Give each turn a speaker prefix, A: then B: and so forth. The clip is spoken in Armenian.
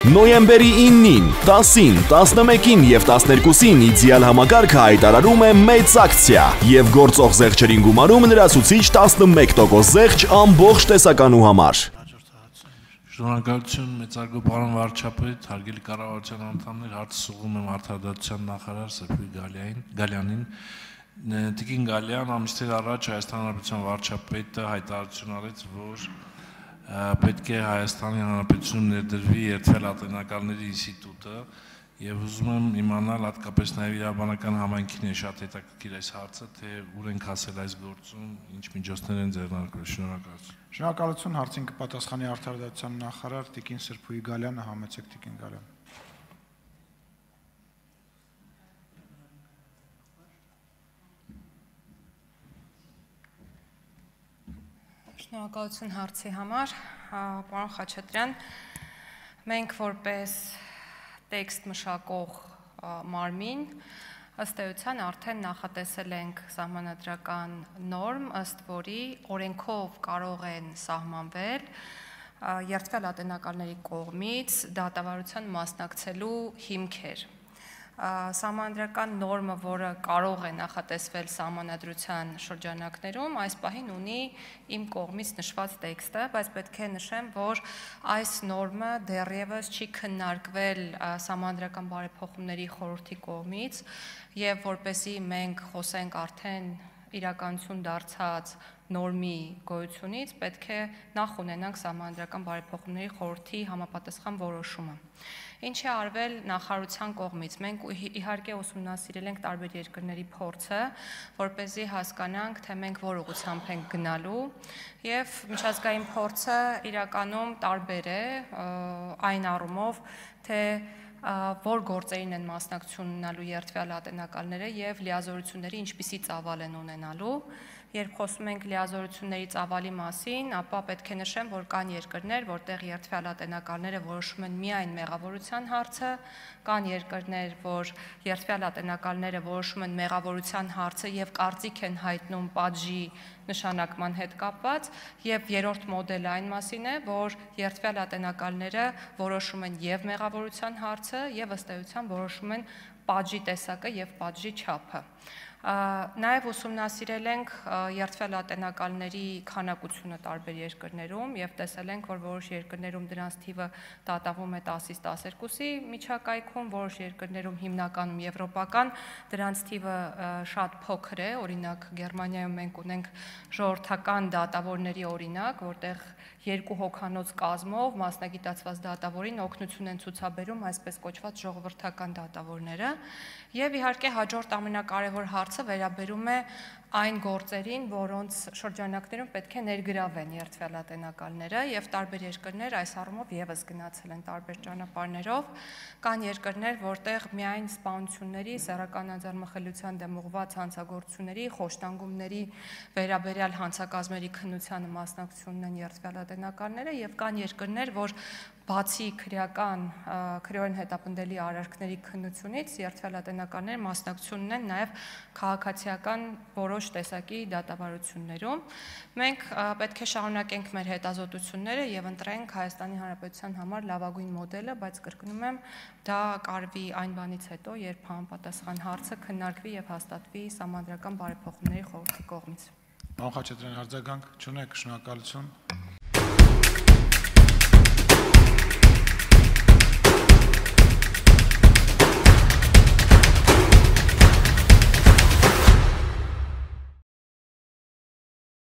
A: Նոյեմբերի 9-ին, 10-ին, 11-ին և 12-ին իդեալ համակարգը հայտարարում է մեծ ակցիա և գործող զեղչերին գումարում լրացուցիչ 11% զեղչ ամբողջ տեսականու համար։
B: Շնորհակալություն մեծարգո պարոն վարչապետ, հարգելի կառավարության անդամներ, հարցը ուղղում եմ Արդարադատության նախարար Սրփուի Գալյանին։ Տիկին Գալյան, ամիսներ առաջ Հայաստանի Հանրապետության վարչապետը հայտարարություն արեց, որ պետք է Հայաստանի Հանրապետությունում ներդրվի Երդվյալ ատենակալների ինստիտուտը եւ ուզում եմ իմանալ հատկապես նաեւ իրավաբանական համայնքին է շատ հետաքրքիր այս հարցը, թե ուր ենք հասել այս գործում, ինչ միջոցներ են ձեռնարկվել։ Շնորհակալություն։
C: Շնորհակալություն, հարցին կպատասխանի Արդարադատության նախարար տիկին Սրփուի Գալյանը, համեցեք տիկին Գալյան։
D: Շնորհակալություն հարցի համար, պարոն Խաչատրյան, մենք որպես տեքստ մշակող մարմին ըստ էության արդեն նախատեսել ենք սահմանադրական նորմ, ըստ որի օրենքով կարող են սահմանվել երդվյալ ատենակալների կողմից դատավարության մասնակցելու հիմքեր։ Սահմանադրական նորմը, որը կարող է նախատեսվել սահմանադրության շրջանակներում, այս պահին ունի իմ կողմից նշված տեքստը, բայց պետք է նշեմ, որ այս նորմը դեռևս չի քննարկվել Սահմանադրական բարեփոխումների խորհրդի կողմից եւ որպեսզի մենք խոսենք արդեն իրականություն դարձած նորմի գոյությունից, պետք է նախ ունենանք Սահմանադրական բարեփոխումների խորհրդի համապատասխան որոշումը։ Ինչ է արվել նախարարության կողմից։ Մենք իհարկե ուսումնասիրել ենք տարբեր երկրների փորձը, որպեսզի հասկանանք, թե մենք որ ուղղությամբ ենք գնալու, եւ միջազգային փորձը իրականում տարբեր է այն առումով, թե որ գործերին են մասնակցություն ունենալու երդվյալ ատենակալները եւ լիազորությունների ինչպիսի ծավալ են ունենալու։ Երբ խոսում ենք լիազորությունների ծավալի մասին, ապա պետք է նշեմ, որ կան երկրներ, որտեղ երդվյալ ատենակալները որոշում են միայն մեղավորության հարցը, կան երկրներ, որ երդվյալ ատենակալները որոշում են մեղավորության հարցը եւ կարծիք են հայտնում պատժի նշանակման հետ կապված, եւ երրորդ մոդելը այն մասին է, որ երդվյալ ատենակալները որոշում են եւ մեղավորության հարցը եւ ըստ էության որոշում են պատժի տեսակը եւ պատժի չափը։ Նաև ուսումնասիրել ենք երդվյալ ատենակալների քանակությունը տարբեր երկրներում եւ տեսել ենք, որ որոշ երկրներում դրանց թիվը դատավում է 10-ից 12-ի միջակայքում, որոշ երկրներում հիմնականում եվրոպական դրանց թիվը շատ փոքր է, օրինակ Գերմանիայում մենք ունենք ժողովրդական դատավորների օրինակ, որտեղ 2 հոգանոց կազմով մասնագիտացված դատավորին օգնություն են ցուցաբերում այսպես կոչված ժողովրդական դատավորները եւ իհարկե հաջորդ ամենակարևոր հարցը վերաբերում է այն գործերին, որոնց շրջանակներում պետք է ներգրավեն երդվյալ ատենակալները եւ տարբեր երկրներ այս առումով եւս գնացել են տարբեր ճանապարհներով, կան երկրներ, որտեղ միայն սպանությունների, սեռական անձեռնմխելիության դեմ ուղղված հանցագործությունների, խոշտանգումների վերաբերյալ հանցակազմերի քննությանը մասնակցություն ունեն երդվյալ ատենակալները եւ կան երկրներ, որ բացի քրեորեն հետապնդելի արարքների քննությունից երդվյալ ատենակալները մասնակցություն ունեն նաև քաղաքացիական որոշ տեսակի դատավարություններում։ Մենք պետք է շարունակենք մեր հետազոտությունները եւ ընտրենք Հայաստանի Հանրապետության համար լավագույն մոդելը, բայց կրկնում եմ, դա կարվի այն բանից հետո, երբ համապատասխան հարցը քննարկվի եւ հաստատվի Սահմանադրական բարեփոխումների խորհրդի կողմից։
C: Պարոն Խաչատրյան, արձագանք չունեք, շնորհակալություն։